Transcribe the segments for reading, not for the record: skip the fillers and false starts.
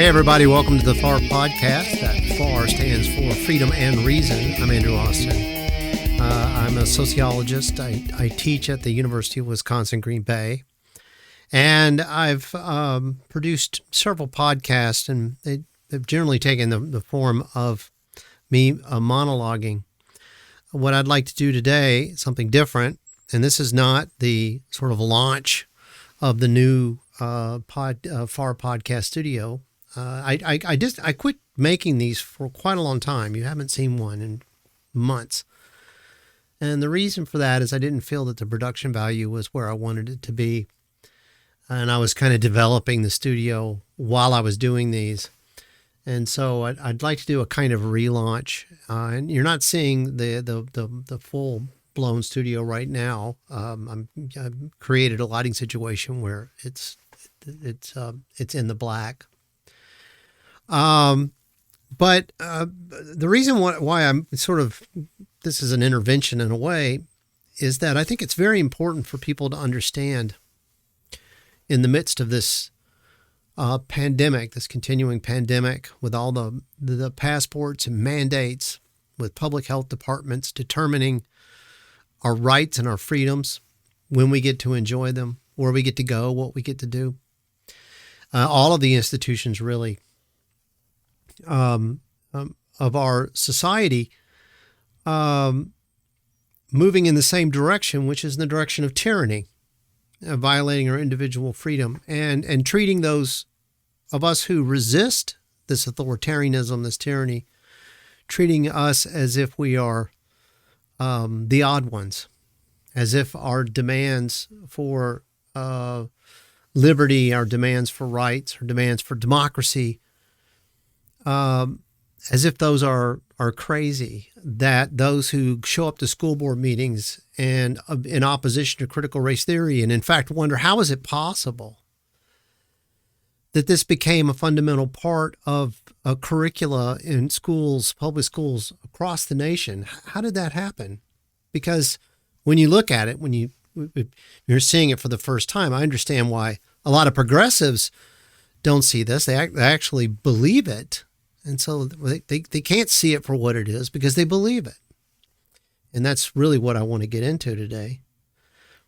everybody, welcome to the FAR podcast. That FAR stands for Freedom and Reason. I'm Andrew Austin. I'm a sociologist. I teach at the University of Wisconsin-Green Bay. And I've produced several podcasts, and they've generally taken the form of me monologuing. What I'd like to do today, something different, and this is not the sort of launch of the new FAR podcast studio. I quit making these for quite a long time. You haven't seen one in months. And the reason for that is I didn't feel that the production value was where I wanted it to be. And I was kind of developing the studio while I was doing these. And so I'd like to do a kind of relaunch. And you're not seeing the full-blown studio right now. I've created a lighting situation where it's in the black. But the reason why I'm this is an intervention in a way, is that I think it's very important for people to understand in the midst of this pandemic, this continuing pandemic, with all the passports and mandates, with public health departments determining our rights and our freedoms, when we get to enjoy them, where we get to go, what we get to do. All of the institutions really of our society moving in the same direction, which is in the direction of tyranny, violating our individual freedom, and treating those of us who resist this authoritarianism, this tyranny, treating us as if we are the odd ones, as if our demands for liberty, our demands for rights, our demands for democracy, as if those are crazy, that those who show up to school board meetings and in opposition to critical race theory, and in fact wonder how is it possible that this became a fundamental part of a curricula in schools, public schools across the nation. How did that happen? Because when you look at it, when you're seeing it for the first time, I understand why a lot of progressives don't see this. They actually believe it. And so they can't see it for what it is because they believe it. And that's really what I want to get into today.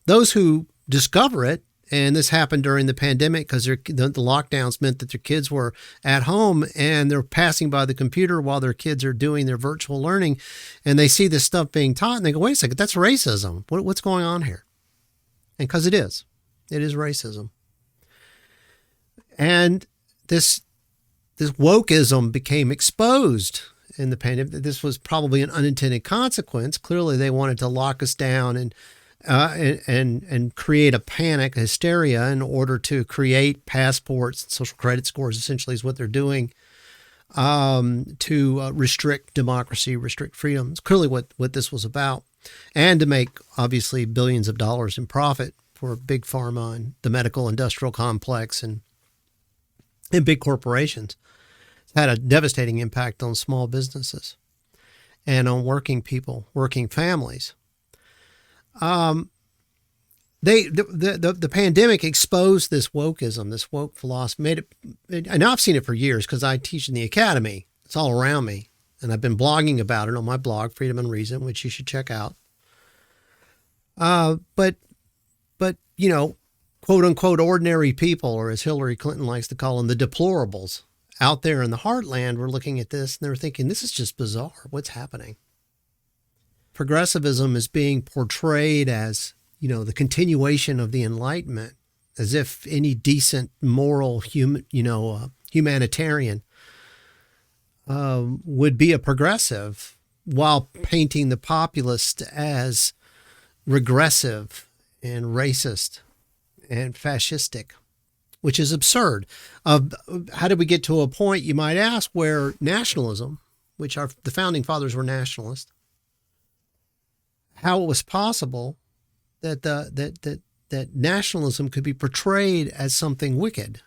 Those who discover it, and this happened during the pandemic because the lockdowns meant that their kids were at home and they're passing by the computer while their kids are doing their virtual learning, and they see this stuff being taught and they go, wait a second, that's racism. What's going on here? And because it is racism. And this wokeism became exposed in the pandemic. This was probably an unintended consequence. Clearly, they wanted to lock us down and create a panic, a hysteria, in order to create passports, social credit scores. Essentially, is what they're doing to restrict democracy, restrict freedom. It's clearly what this was about, and to make obviously billions of dollars in profit for big pharma and the medical industrial complex and big corporations. Had a devastating impact on small businesses and on working people, working families. The pandemic exposed this wokeism, this woke philosophy, and I've seen it for years because I teach in the academy. It's all around me. And I've been blogging about it on my blog, Freedom and Reason, which you should check out. But quote unquote, ordinary people, or as Hillary Clinton likes to call them, the deplorables, out there in the heartland were looking at this and they're thinking, this is just bizarre. What's happening? Progressivism is being portrayed as, the continuation of the Enlightenment, as if any decent, moral, humanitarian would be a progressive, while painting the populist as regressive and racist and fascistic, which is absurd. How did we get to a point, you might ask, where nationalism, which the founding fathers were nationalists, how it was possible that that nationalism could be portrayed as something wicked?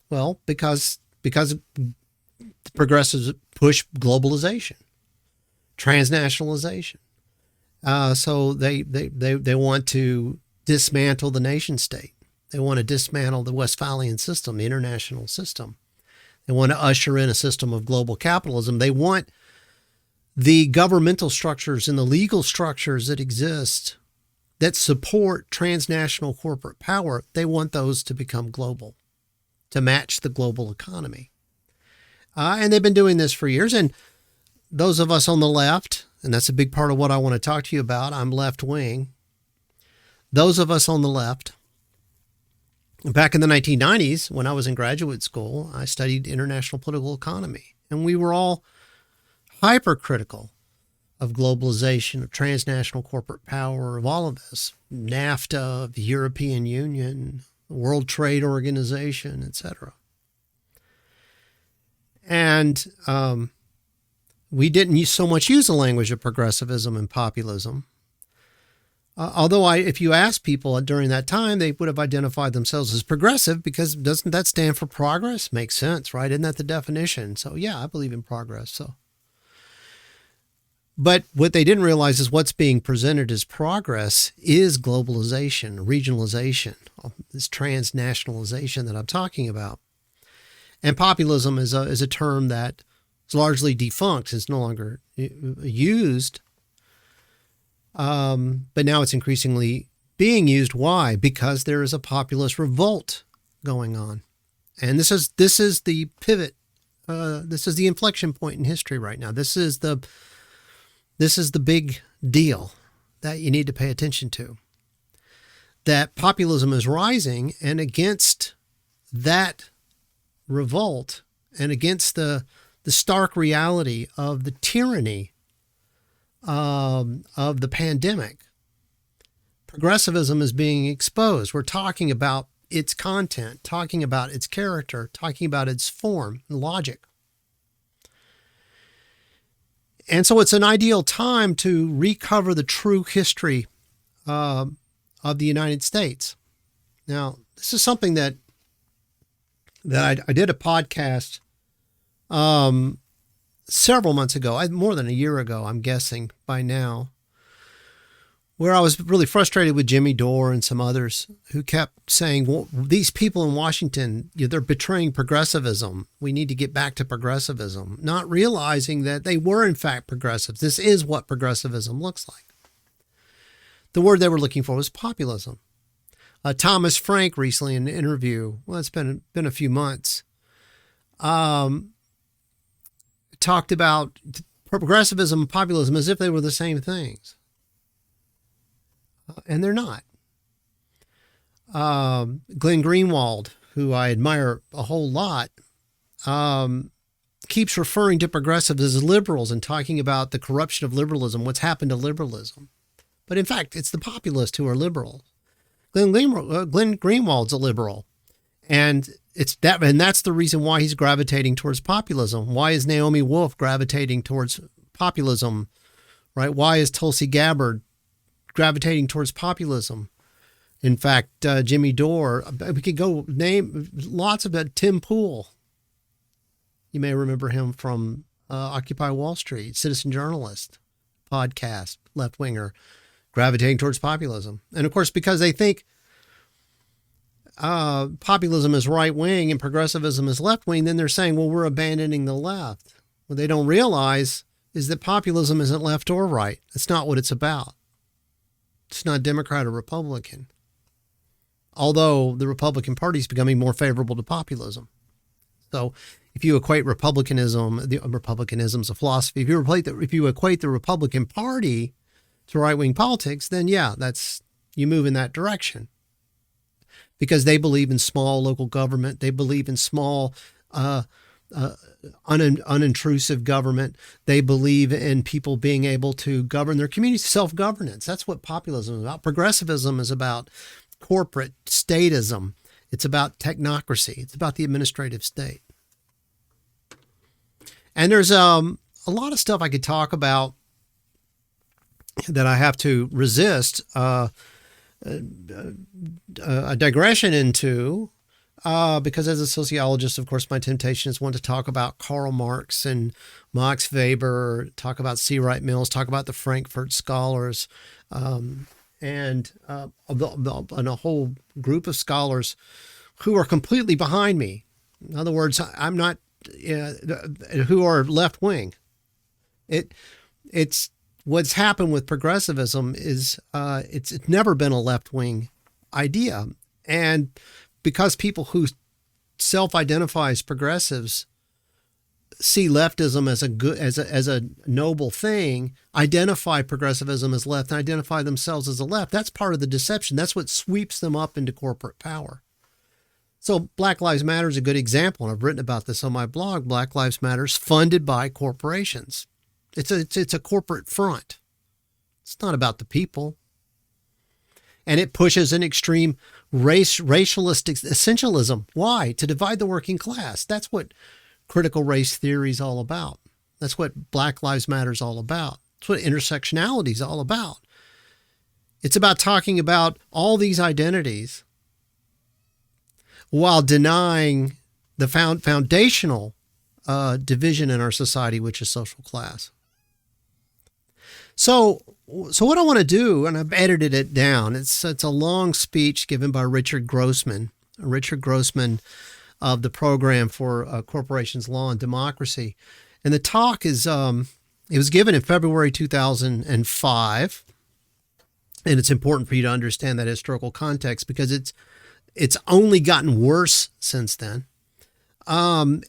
Well, because the progressives push globalization, transnationalization. So they want to dismantle the nation state. They want to dismantle the Westphalian system, the international system. They want to usher in a system of global capitalism. They want the governmental structures and the legal structures that exist that support transnational corporate power. They want those to become global, to match the global economy. And they've been doing this for years. And those of us on the left, and that's a big part of what I want to talk to you about, I'm left wing. Those of us on the left, back in the 1990s, when I was in graduate school, I studied international political economy. And we were all hypercritical of globalization, of transnational corporate power, of all of this, NAFTA, the European Union, the World Trade Organization, etc. And we didn't so much use the language of progressivism and populism. Although if you ask people during that time, they would have identified themselves as progressive, because doesn't that stand for progress? Makes sense, right? Isn't that the definition? So yeah, I believe in progress. But what they didn't realize is what's being presented as progress is globalization, regionalization, this transnationalization that I'm talking about. And populism is a term that is largely defunct. It's no longer used. But now it's increasingly being used. Why? Because there is a populist revolt going on. And this is the pivot. This is the inflection point in history right now. This is the big deal that you need to pay attention to. That populism is rising, and against that revolt and against the stark reality of the tyranny of the pandemic, progressivism is being exposed. We're talking about its content, talking about its character, talking about its form and logic. And so it's an ideal time to recover the true history of the United States. Now, this is something that I did a podcast several months ago, more than a year ago, I'm guessing by now, where I was really frustrated with Jimmy Dore and some others who kept saying, well, these people in Washington, they're betraying progressivism. We need to get back to progressivism, not realizing that they were in fact progressives. This is what progressivism looks like. The word they were looking for was populism. Thomas Frank recently in an interview, well, it's been a few months, talked about progressivism and populism as if they were the same things. And they're not. Glenn Greenwald, who I admire a whole lot, keeps referring to progressives as liberals and talking about the corruption of liberalism, what's happened to liberalism. But in fact, it's the populists who are liberal. Glenn Greenwald's a liberal. And that's the reason why he's gravitating towards populism. Why is Naomi Wolf gravitating towards populism, right? Why is Tulsi Gabbard gravitating towards populism? In fact, Jimmy Dore, we could go name lots of that. Tim Pool, you may remember him from Occupy Wall Street, citizen journalist, podcast, left-winger, gravitating towards populism. And of course, because they think populism is right-wing and progressivism is left-wing, then they're saying, well, we're abandoning the left. What they don't realize is that populism isn't left or right. That's not what it's about. It's not Democrat or Republican. Although the Republican Party is becoming more favorable to populism. So if you equate republicanism's a philosophy, if you equate the Republican Party to right-wing politics, then yeah, you move in that direction. Because they believe in small local government. They believe in small, unintrusive government. They believe in people being able to govern their communities, self-governance. That's what populism is about. Progressivism is about corporate statism. It's about technocracy. It's about the administrative state. And there's a lot of stuff I could talk about that I have to resist a digression into, because as a sociologist, of course, my temptation is to talk about Karl Marx and Max Weber, talk about C. Wright Mills, talk about the Frankfurt Scholars, and a whole group of scholars who are completely behind me. In other words, I'm not who are left wing. It's what's happened with progressivism is it's never been a left wing idea, and because people who self-identify as progressives see leftism as a noble thing, identify progressivism as left, and identify themselves as a left. That's part of the deception. That's what sweeps them up into corporate power. So Black Lives Matter is a good example, and I've written about this on my blog. Black Lives Matter is funded by corporations. It's a corporate front. It's not about the people. And it pushes an extreme racialistic essentialism. Why? To divide the working class. That's what critical race theory is all about. That's what Black Lives Matter is all about. That's what intersectionality is all about. It's about talking about all these identities while denying the foundational division in our society, which is social class. So what I want to do, and I've edited it down, it's a long speech given by Richard Grossman of the Program for Corporations, Law, and Democracy. And the talk is, it was given in February 2005. And it's important for you to understand that historical context because it's only gotten worse since then. The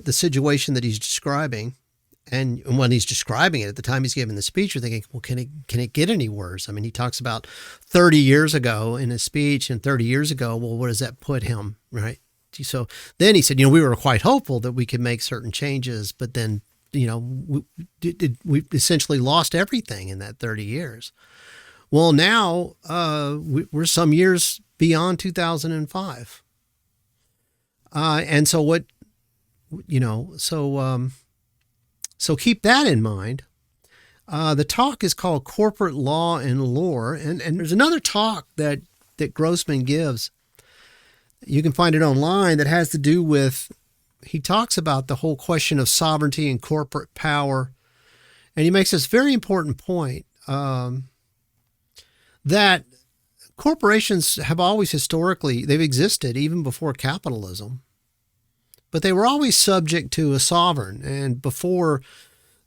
situation that he's describing, and when he's describing it at the time he's giving the speech, you're thinking, well, can it get any worse? I mean, he talks about 30 years ago in his speech, and 30 years ago, well, where does that put him, right? So then he said, we were quite hopeful that we could make certain changes, but then, we essentially lost everything in that 30 years. Well, now we're some years beyond 2005. And so what, so keep that in mind. The talk is called Corporate Law and Lore. And there's another talk that Grossman gives. You can find it online that has to do with, he talks about the whole question of sovereignty and corporate power. And he makes this very important point that corporations have always historically, they've existed even before capitalism. But they were always subject to a sovereign. And before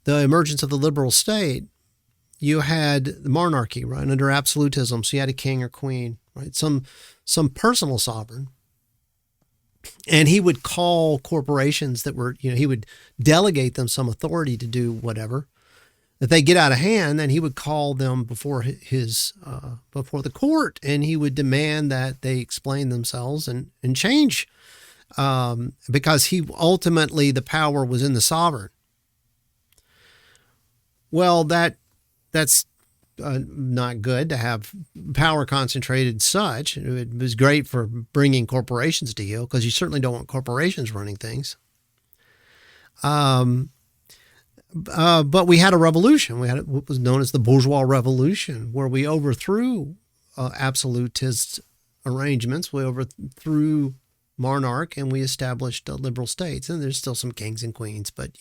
the emergence of the liberal state, you had the monarchy, right, under absolutism. So you had a king or queen, right, some personal sovereign. And he would call corporations that were, he would delegate them some authority to do whatever. If they get out of hand, then he would call them before before the court, and he would demand that they explain themselves and change. Because ultimately the power was in the sovereign. Well, that's not good to have power concentrated such. It was great for bringing corporations to heel because you certainly don't want corporations running things. But we had a revolution. We had what was known as the Bourgeois Revolution, where we overthrew absolutist arrangements. We overthrew monarch, and we established liberal states. And there's still some kings and queens, but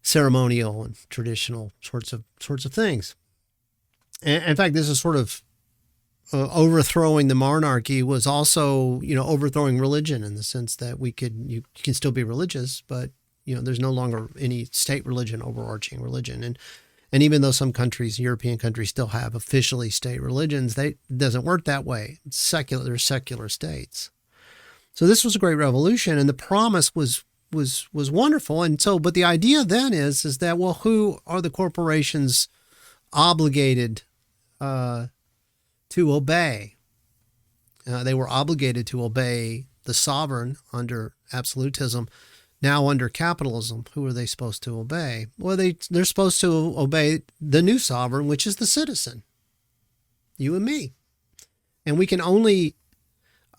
ceremonial and traditional sorts of things. And in fact, this is sort of overthrowing the monarchy was also overthrowing religion in the sense that you can still be religious, but there's no longer any state religion, overarching religion. And even though some countries, European countries, still have officially state religions, it doesn't work that way. It's secular. They're secular states. So this was a great revolution, and the promise was wonderful. And so, but the idea then is that, well, who are the corporations obligated to obey? They were obligated to obey the sovereign under absolutism. Now under capitalism, who are they supposed to obey? Well, they're supposed to obey the new sovereign, which is the citizen, you and me. And we can only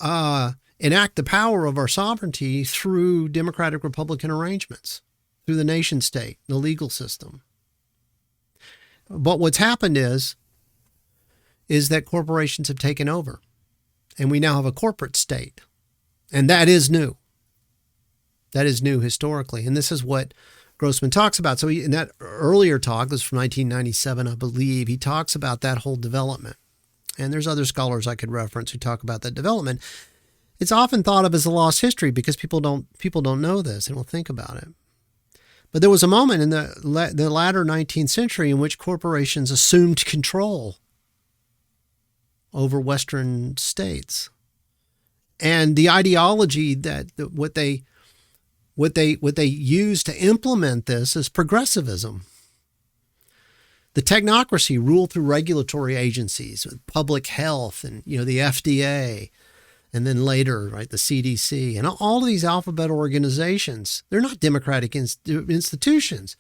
enact the power of our sovereignty through democratic republican arrangements, through the nation state, the legal system. But what's happened is that corporations have taken over, and we now have a corporate state, and that is new. That is new historically. And this is what Grossman talks about. So in that earlier talk, this is from 1997, I believe, he talks about that whole development. And there's other scholars I could reference who talk about that development. It's often thought of as a lost history because people don't know this. They don't think about it. But there was a moment in the latter 19th century in which corporations assumed control over Western states. And the ideology that what they use to implement this is progressivism. The technocracy ruled through regulatory agencies, public health, and the FDA, and then later, right, the CDC, and all of these alphabet organizations. They're not democratic institutions.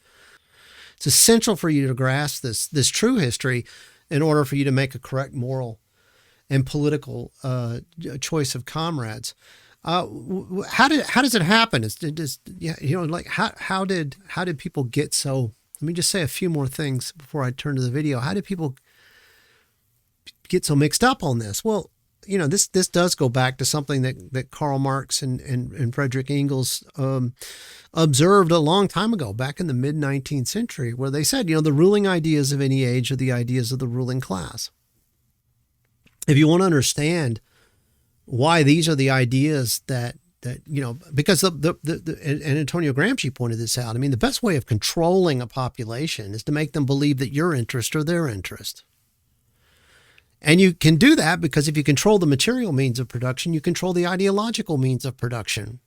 It's essential for you to grasp this true history in order for you to make a correct moral and political choice of comrades. How does it happen? How did people get so? Let me just say a few more things before I turn to the video. How did people get so mixed up on this? Well, this does go back to something that Karl Marx and Friedrich Engels observed a long time ago, back in the mid-19th century, where they said, the ruling ideas of any age are the ideas of the ruling class. If you want to understand why these are the ideas that because and Antonio Gramsci pointed this out. I mean, the best way of controlling a population is to make them believe that your interest or their interest. And you can do that because if you control the material means of production, you control the ideological means of production.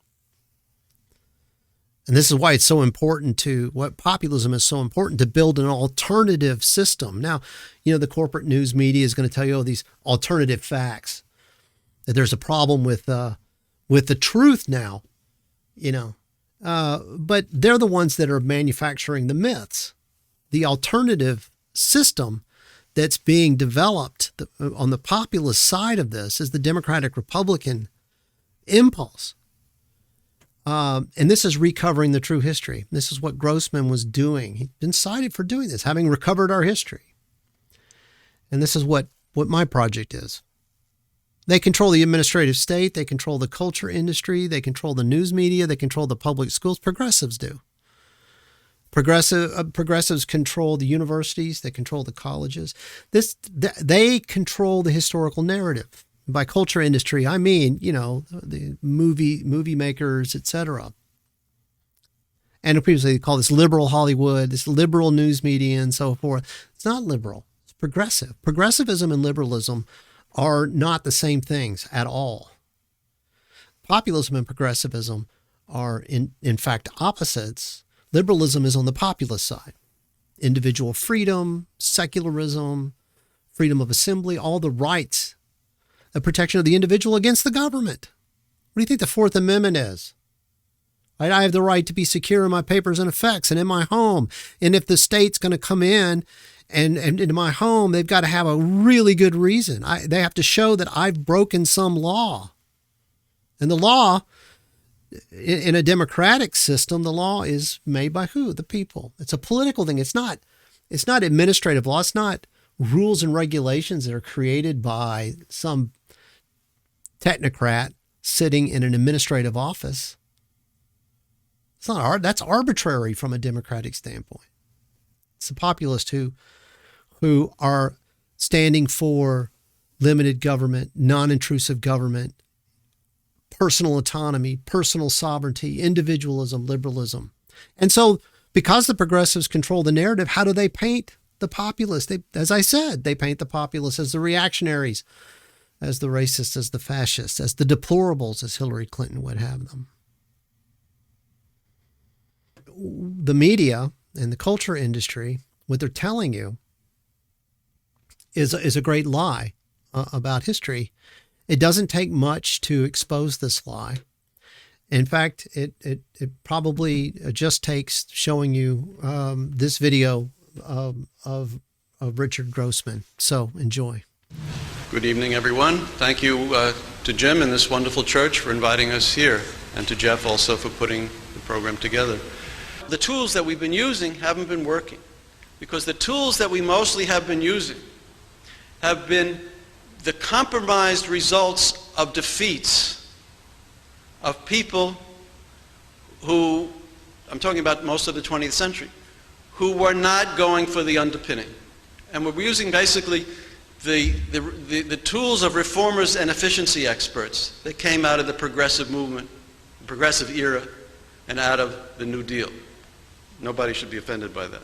And this is why it's so important what populism is so important, to build an alternative system. Now, the corporate news media is going to tell you these alternative facts, that there's a problem with the truth now, but they're the ones that are manufacturing the myths. The alternative system that's being developed on the populist side of this is the Democratic Republican impulse. And this is recovering the true history. This is what Grossman was doing. He'd been cited for doing this, having recovered our history. And this is what my project is. They control the administrative state. They control the culture industry. They control the news media. They control the public schools. Progressives do. Progressives control the universities. They control the colleges. They control the historical narrative. By culture industry, I mean, the movie makers, etc. And previously they call this liberal Hollywood, this liberal news media, and so forth. It's not liberal. It's progressive. Progressivism and liberalism are not the same things at all. Populism and progressivism are in fact opposites. Liberalism is on the populist side. Individual freedom, secularism, freedom of assembly, all the rights, the protection of the individual against the government. What do you think the Fourth Amendment is? I have the right to be secure in my papers and effects and in my home. And if the state's going to come in and into my home, they've got to have a really good reason. They have to show that I've broken some law. And the law, in a democratic system, the law is made by who? The people. It's a political thing. It's not administrative law. It's not rules and regulations that are created by some technocrat sitting in an administrative office. It's not that's arbitrary from a democratic standpoint. It's the populists who are standing for limited government, non-intrusive government, personal autonomy, personal sovereignty, individualism, liberalism. And so because the progressives control the narrative, how do they paint the populists? As I said, they paint the populists as the reactionaries, as the racists, as the fascists, as the deplorables, as Hillary Clinton would have them. The media and the culture industry, what they're telling you is a great lie about history. It doesn't take much to expose this lie. In fact, it probably just takes showing you this video of Richard Grossman. So enjoy. Good evening, everyone. Thank you to Jim and this wonderful church for inviting us here, and to Jeff also for putting the program together. The tools that we've been using haven't been working, because the tools that we mostly have been using have been the compromised results of defeats of people who, I'm talking about most of the 20th century, who were not going for the underpinning. And we're using basically the tools of reformers and efficiency experts that came out of the progressive movement, the progressive era, and out of the New Deal. Nobody should be offended by that.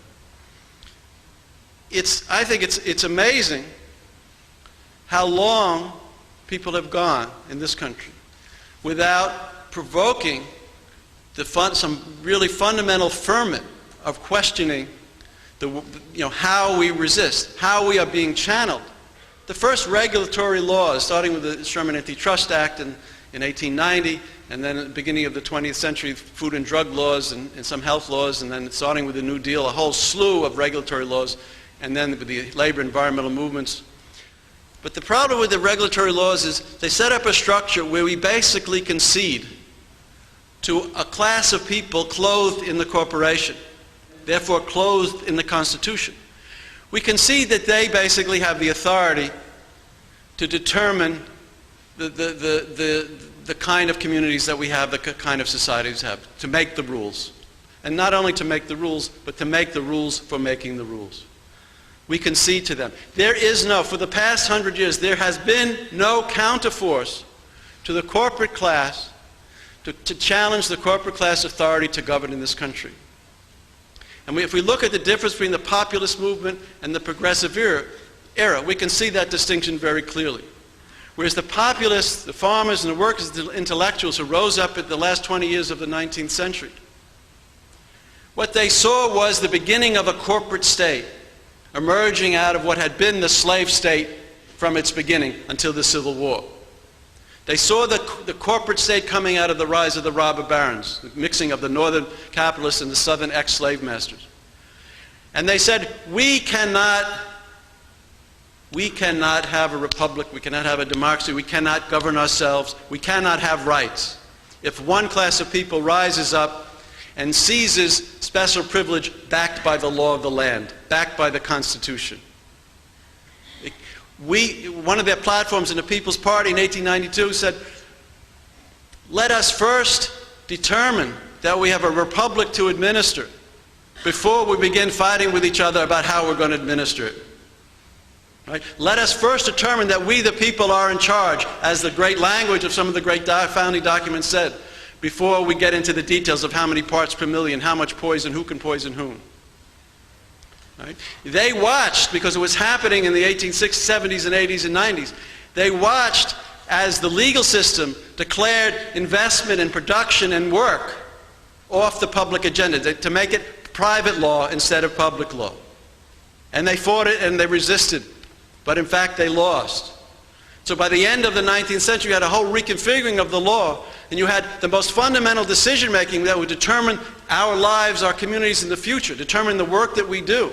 I think it's amazing how long people have gone in this country without provoking some really fundamental ferment of questioning how we resist, how we are being channeled. The first regulatory laws, starting with the Sherman Antitrust Act in 1890, and then at the beginning of the 20th century, food and drug laws and some health laws, and then starting with the New Deal, a whole slew of regulatory laws, and then with the labor environmental movements. But the problem with the regulatory laws is they set up a structure where we basically concede to a class of people clothed in the corporation, therefore clothed in the Constitution. We concede that they basically have the authority to determine the kind of communities that we have, the kind of societies we have, to make the rules. And not only to make the rules, but to make the rules for making the rules. We concede to them. For the past 100 years, there has been no counterforce to the corporate class to challenge the corporate class authority to govern in this country. And if we look at the difference between the populist movement and the progressive era, we can see that distinction very clearly. Whereas the populists, the farmers and the workers, the intellectuals who rose up in the last 20 years of the 19th century, what they saw was the beginning of a corporate state emerging out of what had been the slave state from its beginning until the Civil War. They saw the corporate state coming out of the rise of the robber barons, the mixing of the northern capitalists and the southern ex-slave masters. And they said, we cannot have a republic, we cannot have a democracy, we cannot govern ourselves, we cannot have rights if one class of people rises up and seizes special privilege backed by the law of the land, backed by the Constitution. One of their platforms in the People's Party in 1892 said, let us first determine that we have a republic to administer before we begin fighting with each other about how we're going to administer it. Right? Let us first determine that we the people are in charge, as the great language of some of the great founding documents said, before we get into the details of how many parts per million, how much poison, who can poison whom. Right? They watched, because it was happening in the 1860s, 70s, and 80s and 90s, they watched as the legal system declared investment and production and work off the public agenda, to make it private law instead of public law. And they fought it and they resisted, but in fact they lost. So by the end of the 19th century, you had a whole reconfiguring of the law, and you had the most fundamental decision-making that would determine our lives, our communities in the future, determine the work that we do,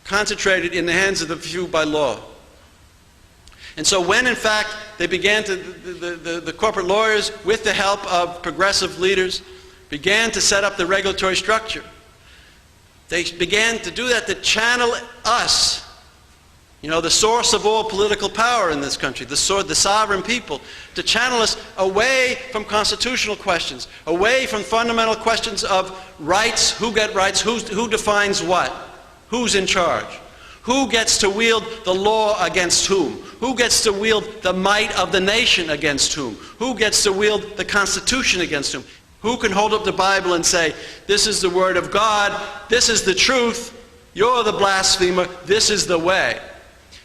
concentrated in the hands of the few by law. And so when, in fact, they began to, the corporate lawyers, with the help of progressive leaders, began to set up the regulatory structure, they began to do that to channel us, the source of all political power in this country, the sovereign people, to channel us away from constitutional questions, away from fundamental questions of rights, who get rights, who defines what, who's in charge, who gets to wield the law against who gets to wield the might of the nation against who gets to wield the Constitution against who can hold up the Bible and say, this is the Word of God, this is the truth, you're the blasphemer, this is the way.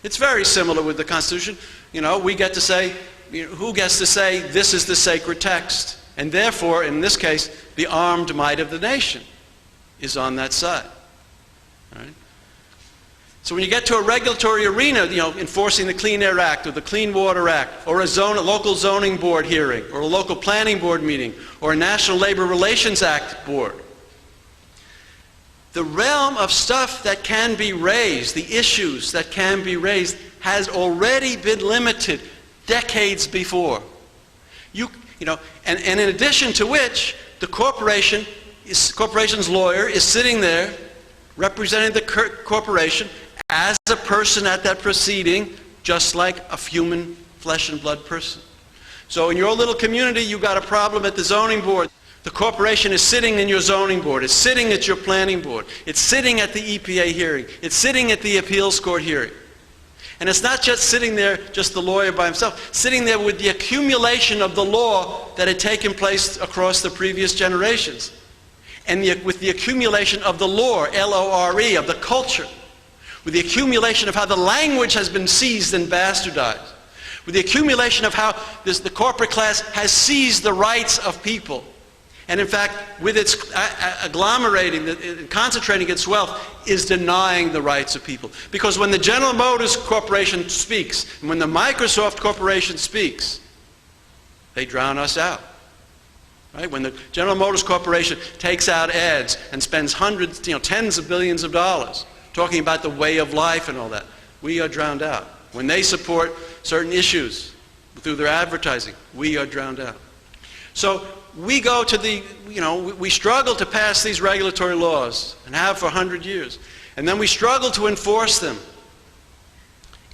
It's very similar with the Constitution. We get to say, who gets to say this is the sacred text? And therefore, in this case, the armed might of the nation is on that side. All right? So when you get to a regulatory arena, enforcing the Clean Air Act or the Clean Water Act, or a local zoning board hearing, or a local planning board meeting, or a National Labor Relations Act board, the realm of stuff that can be raised, the issues that can be raised, has already been limited decades before. And in addition to which, the corporation's lawyer is sitting there representing the corporation as a person at that proceeding, just like a human flesh and blood person. So in your little community, you got a problem at the zoning board. The corporation is sitting in your zoning board. It's sitting at your planning board. It's sitting at the EPA hearing. It's sitting at the appeals court hearing. And it's not just sitting there, just the lawyer by himself, sitting there with the accumulation of the law that had taken place across the previous generations. And with the accumulation of the lore, L-O-R-E, of the culture. With the accumulation of how the language has been seized and bastardized. With the accumulation of how the corporate class has seized the rights of people. And in fact, with its agglomerating, concentrating its wealth, is denying the rights of people. Because when the General Motors Corporation speaks, and when the Microsoft Corporation speaks, they drown us out. Right? When the General Motors Corporation takes out ads and spends hundreds, tens of billions of dollars talking about the way of life and all that, we are drowned out. When they support certain issues through their advertising, we are drowned out. So we go to we struggle to pass these regulatory laws, and have for 100 years. And then we struggle to enforce them.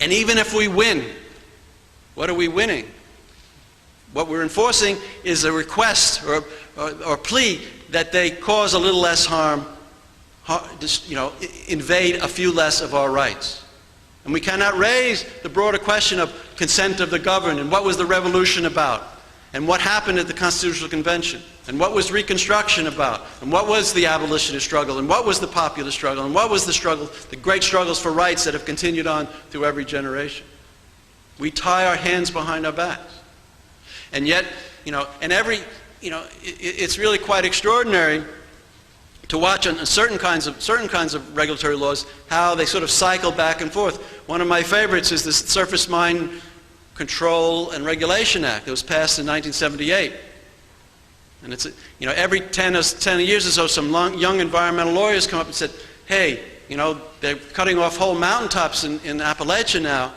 And even if we win, what are we winning? What we're enforcing is a request or plea that they cause a little less harm, invade a few less of our rights. And we cannot raise the broader question of consent of the governed, and what was the revolution about? And what happened at the Constitutional Convention? And what was Reconstruction about? And what was the abolitionist struggle? And what was the populist struggle? And what was the struggle, the great struggles for rights that have continued on through every generation? We tie our hands behind our backs. And yet, it's really quite extraordinary to watch on certain kinds of regulatory laws, how they sort of cycle back and forth. One of my favorites is the Surface Mine Control and Regulation Act that was passed in 1978. And it's, every 10 years or so, some young environmental lawyers come up and said, hey, they're cutting off whole mountaintops in Appalachia now.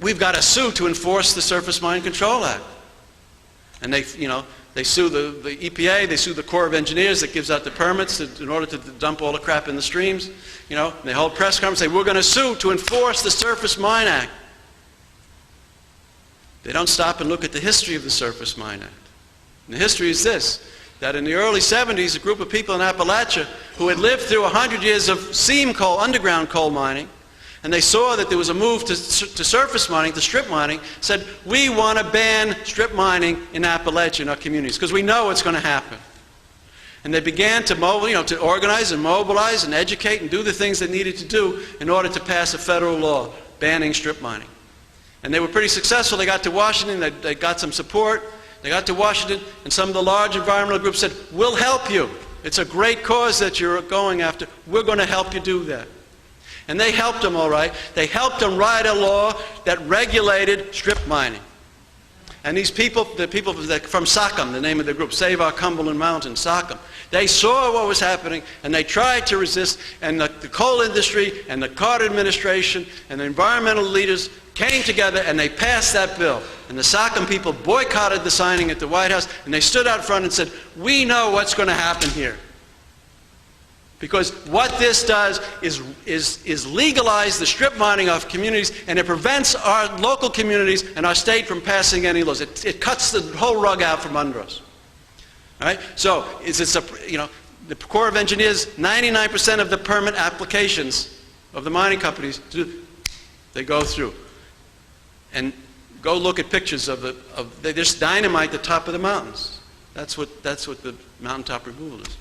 We've got to sue to enforce the Surface Mine Control Act. And they sue the EPA, they sue the Corps of Engineers that gives out the permits in order to dump all the crap in the streams. And they hold press conferences and say, we're going to sue to enforce the Surface Mine Act. They don't stop and look at the history of the Surface Mine Act. And the history is this, that in the early 70s, a group of people in Appalachia who had lived through 100 years of seam coal, underground coal mining, and they saw that there was a move to surface mining, to strip mining, said, we want to ban strip mining in Appalachia in our communities, because we know it's going to happen. And they began to to organize and mobilize and educate and do the things they needed to do in order to pass a federal law banning strip mining. And they were pretty successful. They got to Washington, they got some support. They got to Washington, and some of the large environmental groups said, we'll help you. It's a great cause that you're going after. We're going to help you do that. And they helped them, all right. They helped them write a law that regulated strip mining. And these people, the people from SACM, the name of the group, Save Our Cumberland Mountains, SACM, they saw what was happening, and they tried to resist, and the coal industry and the Carter administration and the environmental leaders came together and they passed that bill. And the SACM people boycotted the signing at the White House, and they stood out front and said, we know what's going to happen here. Because what this does is legalize the strip mining of communities, and it prevents our local communities and our state from passing any laws. It cuts the whole rug out from under us. All right? So, the Corps of Engineers, 99% of the permit applications of the mining companies, they go through. And go look at pictures they just dynamite the top of the mountains. That's what the mountaintop removal is.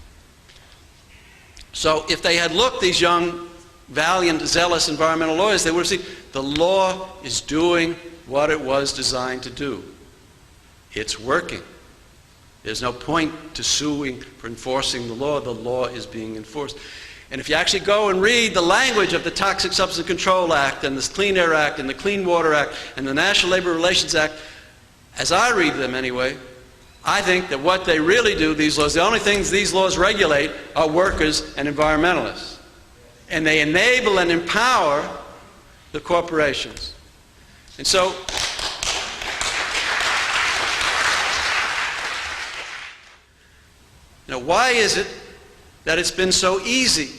So if they had looked, these young, valiant, zealous environmental lawyers, they would have seen the law is doing what it was designed to do. It's working. There's no point to suing for enforcing the law is being enforced. And if you actually go and read the language of the Toxic Substance Control Act and the Clean Air Act and the Clean Water Act and the National Labor Relations Act, as I read them anyway, I think that what they really do, these laws, the only things these laws regulate are workers and environmentalists. And they enable and empower the corporations. And so, why is it that it's been so easy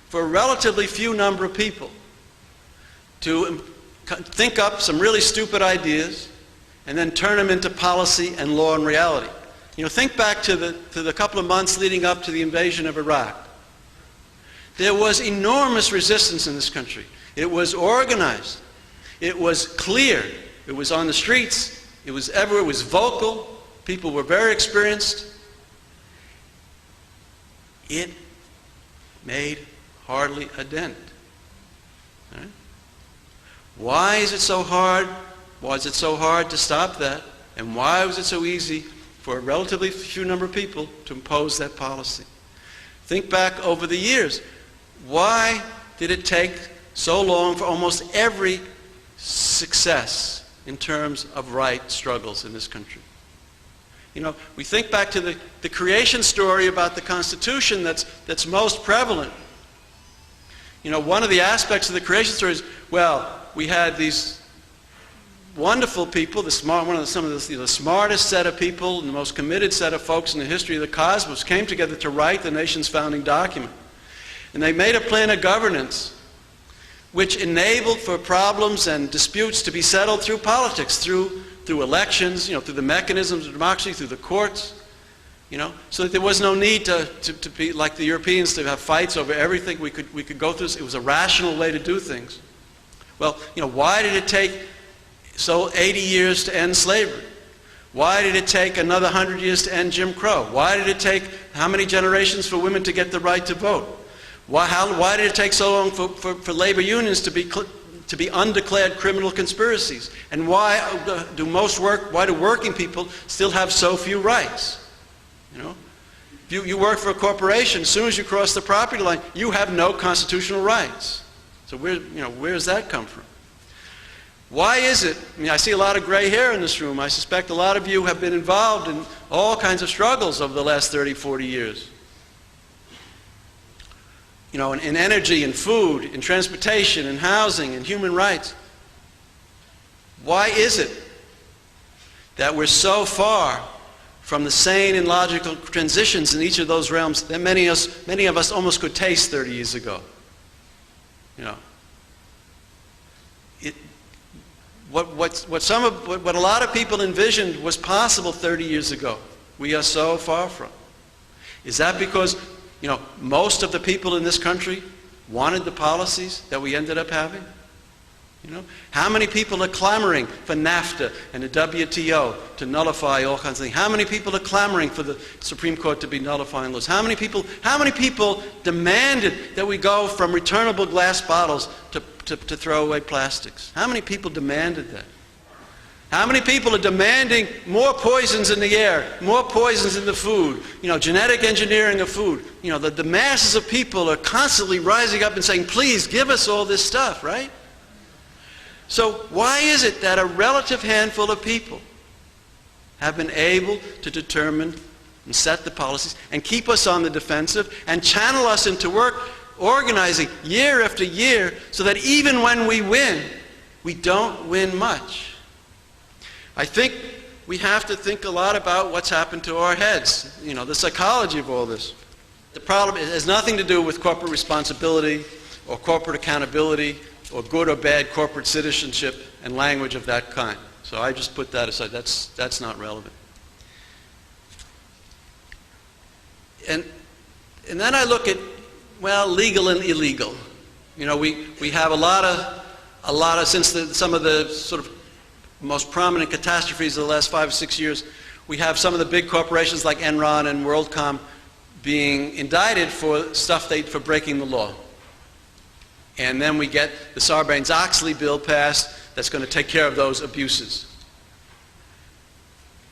for a relatively few number of people to think up some really stupid ideas and then turn them into policy and law and reality? Think back to the couple of months leading up to the invasion of Iraq. There was enormous resistance in this country. It was organized. It was clear. It was on the streets. It was everywhere. It was vocal. People were very experienced. It made hardly a dent. Right? Why is it so hard? Was it so hard to stop that? And why was it so easy for a relatively few number of people to impose that policy? Think back over the years. Why did it take so long for almost every success in terms of right struggles in this country? We think back to the creation story about the Constitution that's most prevalent. One of the aspects of the creation story is, we had these wonderful people, the smartest set of people and the most committed set of folks in the history of the cosmos came together to write the nation's founding document. And they made a plan of governance which enabled for problems and disputes to be settled through politics, through elections, through the mechanisms of democracy, through the courts, so that there was no need to be like the Europeans, to have fights over everything. We could go through this. It was a rational way to do things. Why did it take 80 years to end slavery? Why did it take another 100 years to end Jim Crow? Why did it take how many generations for women to get the right to vote? Why did it take so long for labor unions to be undeclared criminal conspiracies? And why do working people still have so few rights? You work for a corporation, as soon as you cross the property line, you have no constitutional rights. So where does that come from? Why is it? I see a lot of gray hair in this room. I suspect a lot of you have been involved in all kinds of struggles over the last 30, 40 years. In energy and food, in transportation, in housing, in human rights. Why is it that we're so far from the sane and logical transitions in each of those realms that many of us almost could taste 30 years ago? What a lot of people envisioned was possible 30 years ago, we are so far from. Is that because most of the people in this country wanted the policies that we ended up having? How many people are clamoring for NAFTA and the WTO to nullify all kinds of things? How many people are clamoring for the Supreme Court to be nullifying laws? How many people demanded that we go from returnable glass bottles to throw away plastics? How many people demanded that? How many people are demanding more poisons in the air, more poisons in the food, genetic engineering of food? The masses of people are constantly rising up and saying, please give us all this stuff, right? So why is it that a relative handful of people have been able to determine and set the policies and keep us on the defensive and channel us into work, organizing year after year, so that even when we win, we don't win much? I think we have to think a lot about what's happened to our heads, the psychology of all this. The problem has nothing to do with corporate responsibility or corporate accountability or good or bad corporate citizenship and language of that kind. So I just put that aside. That's not relevant. And then I look at, legal and illegal. We have a lot of since some of the sort of most prominent catastrophes of the last 5 or 6 years, we have some of the big corporations like Enron and WorldCom being indicted for for breaking the law. And then we get the Sarbanes-Oxley bill passed that's going to take care of those abuses.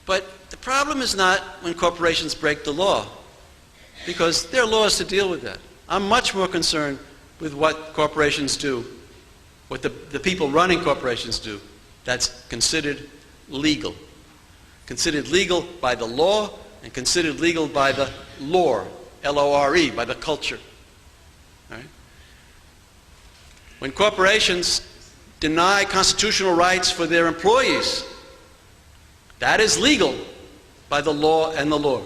But the problem is not when corporations break the law, because there are laws to deal with that. I'm much more concerned with what corporations do, what the people running corporations do, that's considered legal. Considered legal by the law and considered legal by the lore, L-O-R-E, by the culture. Right? When corporations deny constitutional rights for their employees, that is legal by the law and the law.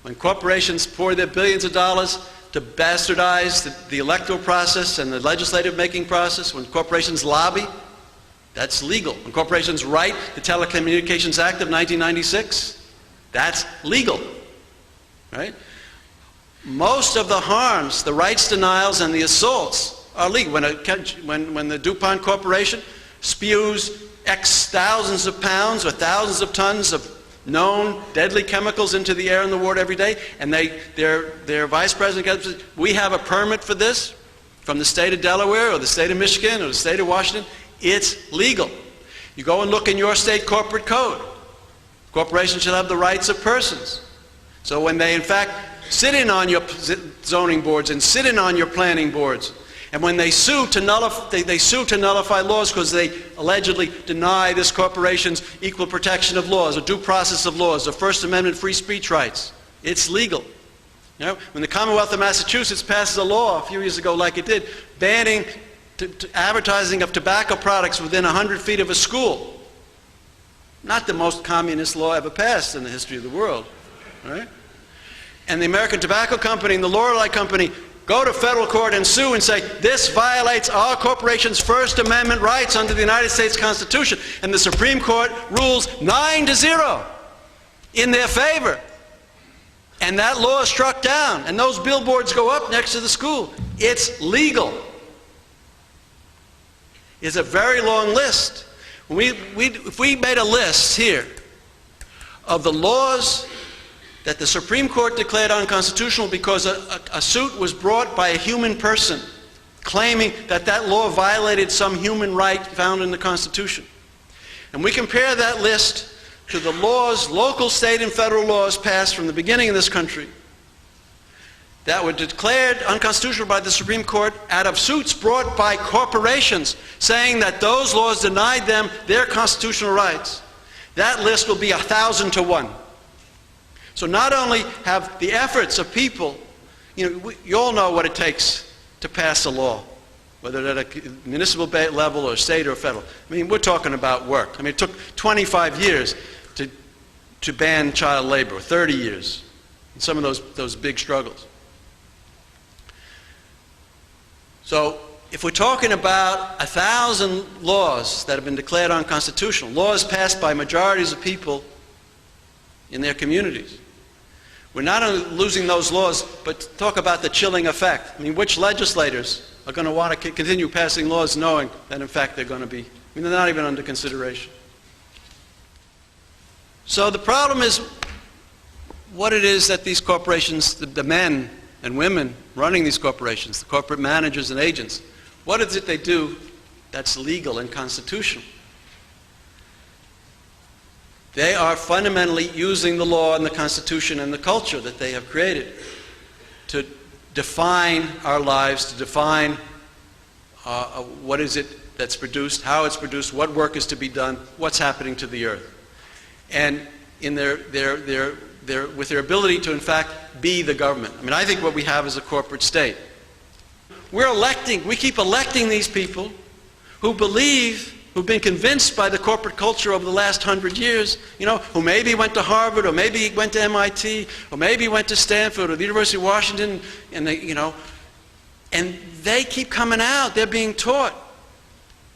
When corporations pour their billions of dollars to bastardize the electoral process and the legislative making process, when corporations lobby, that's legal. When corporations write the Telecommunications Act of 1996, That's legal, right? Most of the harms, the rights denials, and the assaults are legal. When the DuPont Corporation spews X thousands of pounds or thousands of tons of known deadly chemicals into the air in the water every day, and their vice president says, we have a permit for this from the state of Delaware or the state of Michigan or the state of Washington, it's legal. You go and look in your state corporate code. Corporations shall have the rights of persons. So when they in fact sit in on your zoning boards and sit in on your planning boards, and when they sue to nullify laws because they allegedly deny this corporation's equal protection of laws, or due process of laws, or First Amendment free speech rights, it's legal. You know, when the Commonwealth of Massachusetts passes a law a few years ago, like it did, banning advertising of tobacco products within 100 feet of a school, not the most communist law ever passed in the history of the world, right? And the American Tobacco Company and the Lorelei Company go to federal court and sue and say, this violates our corporation's First Amendment rights under the United States Constitution. And the Supreme Court rules 9-0 in their favor. And that law is struck down. And those billboards go up next to the school. It's legal. It's a very long list. If we made a list here of the laws that the Supreme Court declared unconstitutional because a suit was brought by a human person claiming that that law violated some human right found in the Constitution. And we compare that list to the laws, local, state, and federal laws passed from the beginning of this country that were declared unconstitutional by the Supreme Court out of suits brought by corporations saying that those laws denied them their constitutional rights. That list will be 1,000 to 1. So not only have the efforts of people, you all know what it takes to pass a law, whether at a municipal level or state or federal. I mean, we're talking about work. I mean, it took 25 years to ban child labor, 30 years, and some of those big struggles. So if we're talking about 1,000 laws that have been declared unconstitutional, laws passed by majorities of people in their communities, we're not only losing those laws, but talk about the chilling effect. I mean, which legislators are going to want to continue passing laws knowing that in fact they're going to be, they're not even under consideration. So the problem is what it is that these corporations, the men and women running these corporations, the corporate managers and agents, what is it they do that's legal and constitutional? They are fundamentally using the law and the Constitution and the culture that they have created to define our lives, to define what is it that's produced, how it's produced, what work is to be done, what's happening to the earth. And in with their ability to in fact be the government. I mean, I think what we have is a corporate state. We keep electing these people who've been convinced by the corporate culture over the last 100 years, who maybe went to Harvard, or maybe went to MIT, or maybe went to Stanford or the University of Washington, and they keep coming out. They're being taught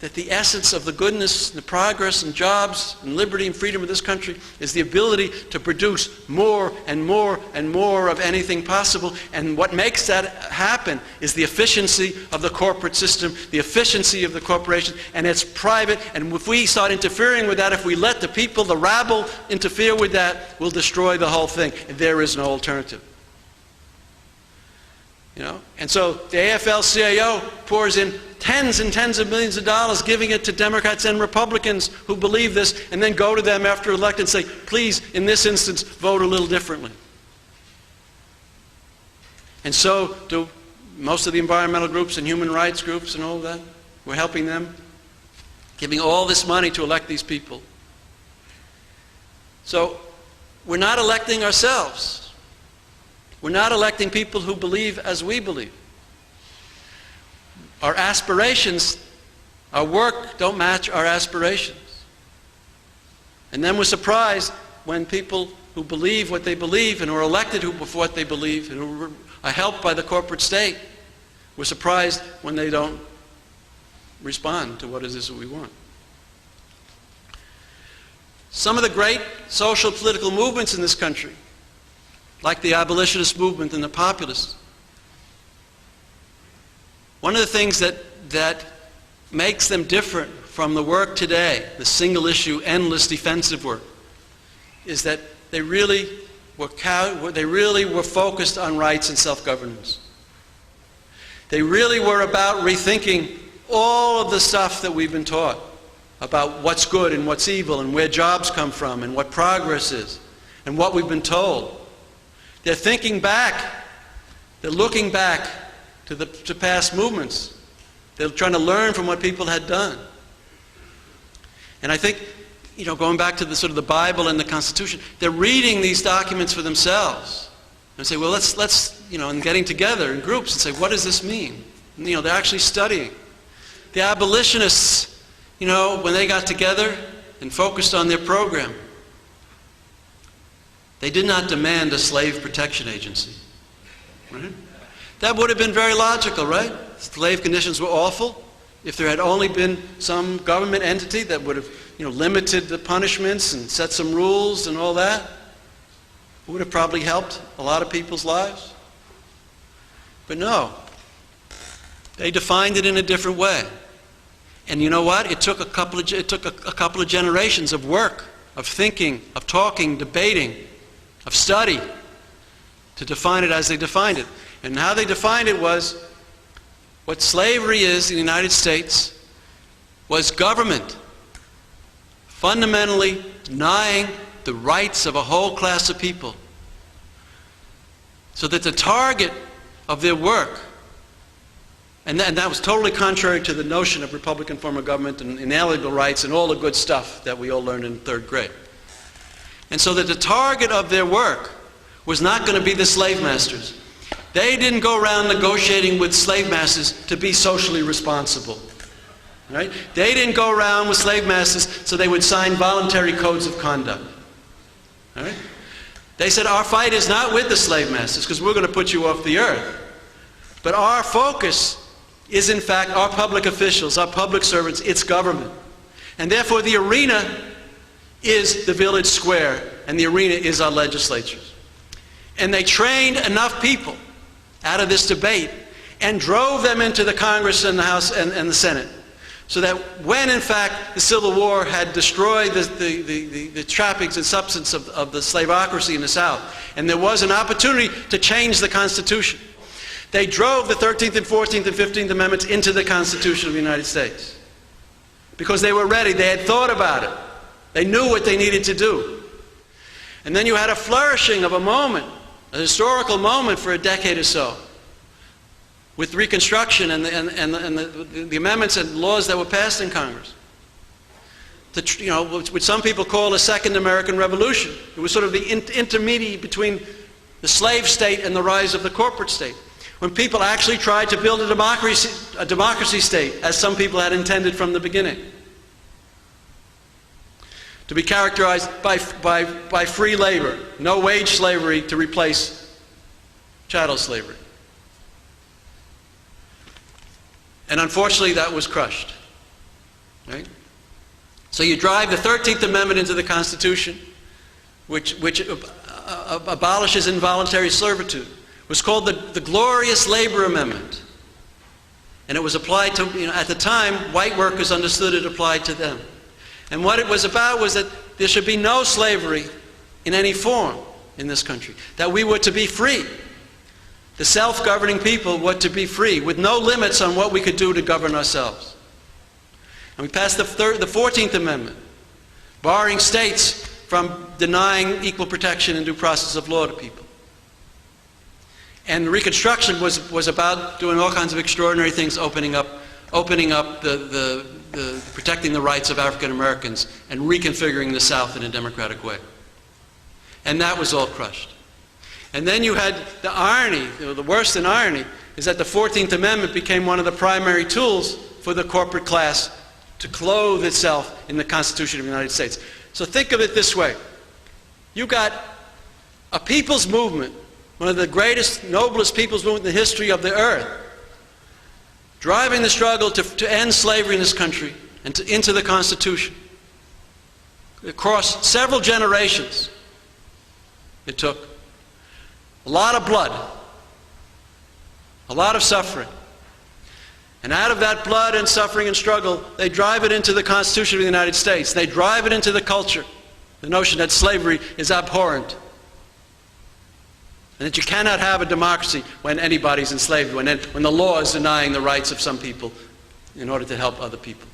that the essence of the goodness, the progress, and jobs, and liberty and freedom of this country is the ability to produce more and more and more of anything possible. And what makes that happen is the efficiency of the corporate system, the efficiency of the corporation, and it's private. And if we start interfering with that, if we let the people, the rabble, interfere with that, we'll destroy the whole thing. And there is no alternative. And so the AFL-CIO pours in tens and tens of millions of dollars, giving it to Democrats and Republicans who believe this, and then go to them after elect and say, please, in this instance, vote a little differently. And so do most of the environmental groups and human rights groups and all of that. We're helping them, giving all this money to elect these people. So we're not electing ourselves. We're not electing people who believe as we believe. Our aspirations, our work don't match our aspirations. And then we're surprised when people who believe what they believe and who are elected for what they believe and who are helped by the corporate state, we're surprised when they don't respond to what it is that we want. some of the great social political movements in this country, like the abolitionist movement and the populists, one of the things that makes them different from the work today, the single issue, endless defensive work, is that they really were focused on rights and self-governance. They really were about rethinking all of the stuff that we've been taught about what's good and what's evil and where jobs come from and what progress is and what we've been told. They're thinking back. They're looking back to past movements. They're trying to learn from what people had done. And I think, going back to the sort of the Bible and the Constitution, they're reading these documents for themselves and say, well, let's and getting together in groups and say, what does this mean? And, they're actually studying. The abolitionists, when they got together and focused on their program, they did not demand a slave protection agency. Right? That would have been very logical, right? Slave conditions were awful. If there had only been some government entity that would have, limited the punishments and set some rules and all that, it would have probably helped a lot of people's lives. But no, they defined it in a different way. And you know what? It took a couple of generations of work, of thinking, of talking, debating, of study to define it as they defined it. And how they defined it was, what slavery is in the United States was government fundamentally denying the rights of a whole class of people, so that the target of their work, and that was totally contrary to the notion of Republican form of government and inalienable rights and all the good stuff that we all learned in third grade. And so that the target of their work was not going to be the slave masters. They didn't go around negotiating with slave masters to be socially responsible. Right? They didn't go around with slave masters so they would sign voluntary codes of conduct. Right? They said, our fight is not with the slave masters because we're going to put you off the earth. But our focus is in fact our public officials, our public servants, its government. And therefore the arena is the village square and the arena is our legislatures. And they trained enough people out of this debate and drove them into the Congress and the House and the Senate, so that when in fact the Civil War had destroyed the trappings and substance of the slaveocracy in the South, and there was an opportunity to change the Constitution, they drove the 13th and 14th and 15th Amendments into the Constitution of the United States. Because they were ready, they had thought about it, they knew what they needed to do. And then you had a flourishing of a moment, a historical moment for a decade or so, with Reconstruction and the amendments and laws that were passed in Congress. Which some people call a Second American Revolution. It was sort of the intermediate between the slave state and the rise of the corporate state, when people actually tried to build a democracy state, as some people had intended from the beginning, to be characterized by free labor, no wage slavery to replace chattel slavery. And unfortunately that was crushed. Right? So you drive the 13th Amendment into the Constitution, which abolishes involuntary servitude. It was called the Glorious Labor Amendment. And it was applied to, at the time, white workers understood it applied to them. And what it was about was that there should be no slavery in any form in this country. That we were to be free. The self-governing people were to be free, with no limits on what we could do to govern ourselves. And we passed the 14th Amendment, barring states from denying equal protection and due process of law to people. And Reconstruction was about doing all kinds of extraordinary things, opening up protecting the rights of African Americans and reconfiguring the South in a democratic way. And that was all crushed. And then you had the irony, the worst in irony, is that the 14th Amendment became one of the primary tools for the corporate class to clothe itself in the Constitution of the United States. So think of it this way. You got a people's movement, one of the greatest, noblest people's movement in the history of the earth, driving the struggle to end slavery in this country and into the Constitution. across several generations. It took a lot of blood, a lot of suffering. And out of that blood and suffering and struggle, they drive it into the Constitution of the United States. They drive it into the culture, the notion that slavery is abhorrent. And that you cannot have a democracy when anybody's enslaved, when the law is denying the rights of some people in order to help other people.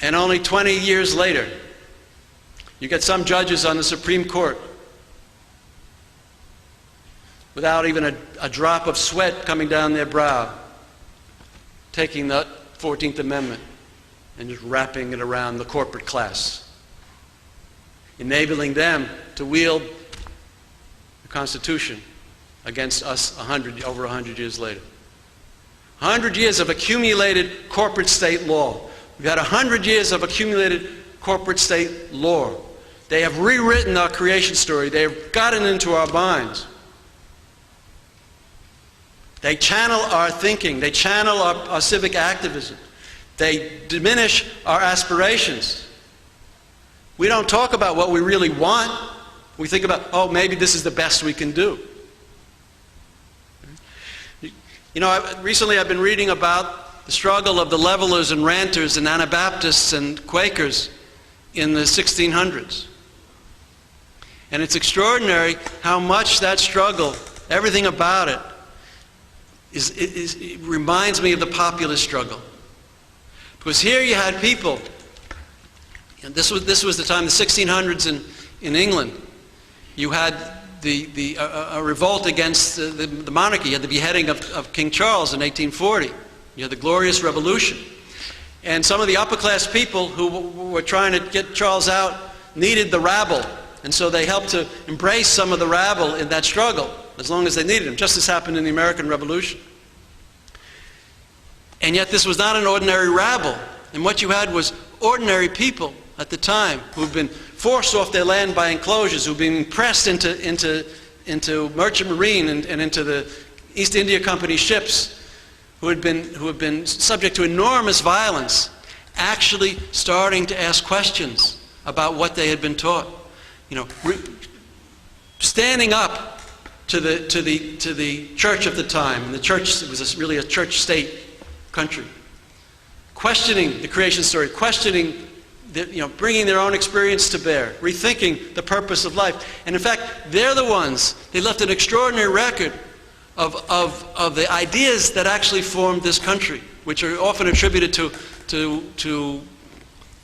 And only 20 years later, you get some judges on the Supreme Court without even a drop of sweat coming down their brow, taking the 14th Amendment and just wrapping it around the corporate class, enabling them to wield the Constitution against us over 100 years later. 100 years of accumulated corporate state law. We've had 100 years of accumulated corporate state law. They have rewritten our creation story. They have gotten into our minds. They channel our thinking. They channel our civic activism. They diminish our aspirations. We don't talk about what we really want. We think about, oh, maybe this is the best we can do. You know, recently I've been reading about the struggle of the levelers and ranters and Anabaptists and Quakers in the 1600s. And it's extraordinary how much that struggle, everything about it, it reminds me of the populist struggle. Because here you had people, and this was the time, the 1600s in England. You had a revolt against the monarchy. You had the beheading of King Charles in 1840. You had the Glorious Revolution. And some of the upper class people who were trying to get Charles out needed the rabble. And so they helped to embrace some of the rabble in that struggle, as long as they needed him, just as happened in the American Revolution. And yet this was not an ordinary rabble. And what you had was ordinary people at the time who've been forced off their land by enclosures, who've been pressed into merchant marine and into the East India Company ships, who have been subject to enormous violence, actually starting to ask questions about what they had been taught. You know, standing up to the church of the time, and the church was really a church-state country, questioning the creation story, questioning, bringing their own experience to bear, rethinking the purpose of life. And in fact, they're the ones, they left an extraordinary record of the ideas that actually formed this country, which are often attributed to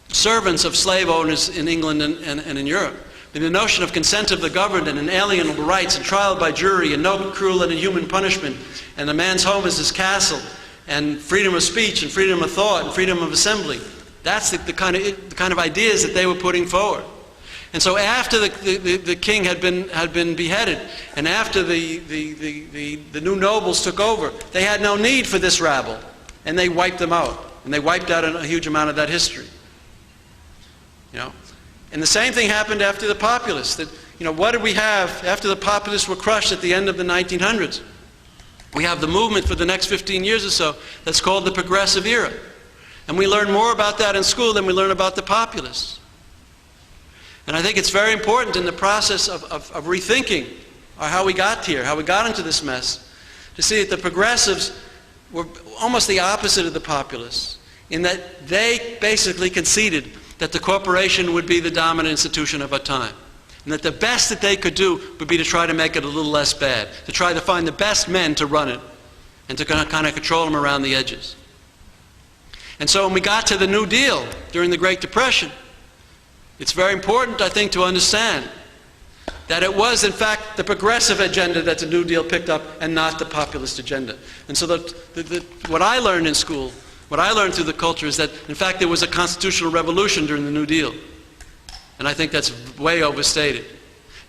servants of slave owners in England and in Europe. The notion of consent of the governed and inalienable rights and trial by jury and no cruel and inhuman punishment, and a man's home is his castle, and freedom of speech and freedom of thought and freedom of assembly. That's the kind of ideas that they were putting forward. And so after the king had been beheaded, and after the new nobles took over, they had no need for this rabble, and they wiped them out, and they wiped out a huge amount of that history. And the same thing happened after the populists. What did we have after the populists were crushed at the end of the 1900s? We have the movement for the next 15 years or so that's called the Progressive Era. And we learn more about that in school than we learn about the populists. And I think it's very important in the process of rethinking how we got here, how we got into this mess, to see that the progressives were almost the opposite of the populists, in that they basically conceded that the corporation would be the dominant institution of our time, and that the best that they could do would be to try to make it a little less bad, to try to find the best men to run it, and to kind of control them around the edges. And so when we got to the New Deal during the Great Depression, it's very important, I think, to understand that it was, in fact, the progressive agenda that the New Deal picked up and not the populist agenda. And so what I learned in school, what I learned through the culture, is that, in fact, there was a constitutional revolution during the New Deal. And I think that's way overstated.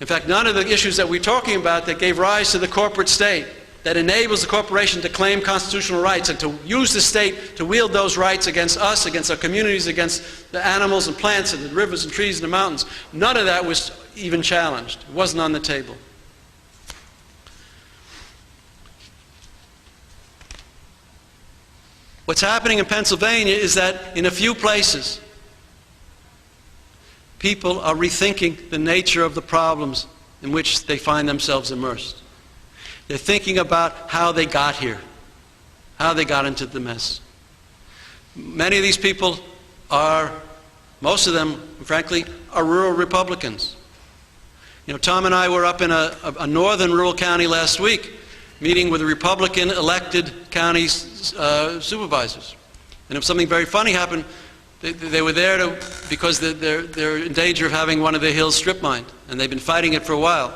In fact, none of the issues that we're talking about that gave rise to the corporate state, that enables the corporation to claim constitutional rights and to use the state to wield those rights against us, against our communities, against the animals and plants and the rivers and trees and the mountains, none of that was even challenged. It wasn't on the table. What's happening in Pennsylvania is that in a few places, people are rethinking the nature of the problems in which they find themselves immersed. They're thinking about how they got here, how they got into the mess. Many of these people are, most of them, frankly, are rural Republicans. You know, Tom and I were up in a northern rural county last week, meeting with the Republican elected county supervisors. And if something very funny happened, they were there because they're in danger of having one of their hills strip mined, and they've been fighting it for a while.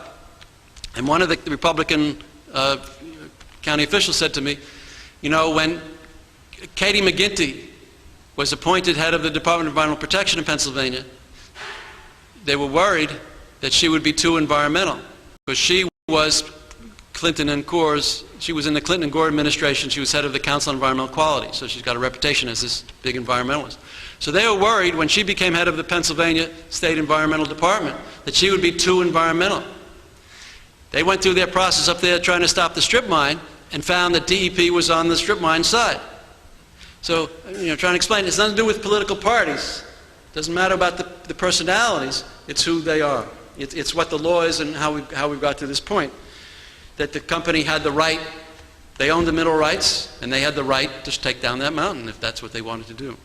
And one of the Republican county officials said to me, you know, when Katie McGinty was appointed head of the Department of Environmental Protection in Pennsylvania, they were worried that she would be too environmental, because she was Clinton and Gore's, she was in the Clinton and Gore administration, she was head of the Council on Environmental Quality, so she's got a reputation as this big environmentalist. So they were worried when she became head of the Pennsylvania State Environmental Department that she would be too environmental. They went through their process up there trying to stop the strip mine and found that DEP was on the strip mine side. So, you know, trying to explain, it's nothing to do with political parties. It doesn't matter about the personalities, it's who they are. It's what the law is and how we've got to this point. That the company had the right, they owned the mineral rights, and they had the right to take down that mountain if that's what they wanted to do.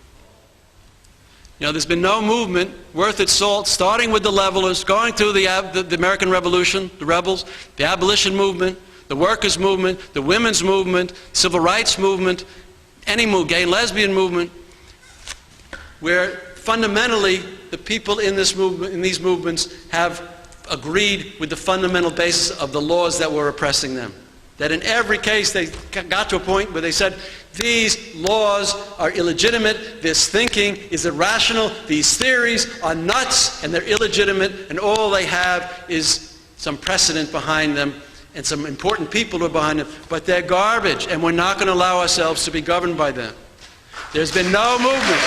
You know, there's been no movement worth its salt, starting with the levelers, going through the American Revolution, the rebels, the abolition movement, the workers' movement, the women's movement, civil rights movement, any movement, gay and lesbian movement, where fundamentally the people in this movement, in these movements, have agreed with the fundamental basis of the laws that were oppressing them. That in every case they got to a point where they said, these laws are illegitimate, this thinking is irrational, these theories are nuts and they're illegitimate, and all they have is some precedent behind them and some important people who are behind them, but they're garbage and we're not going to allow ourselves to be governed by them. There's been no movement.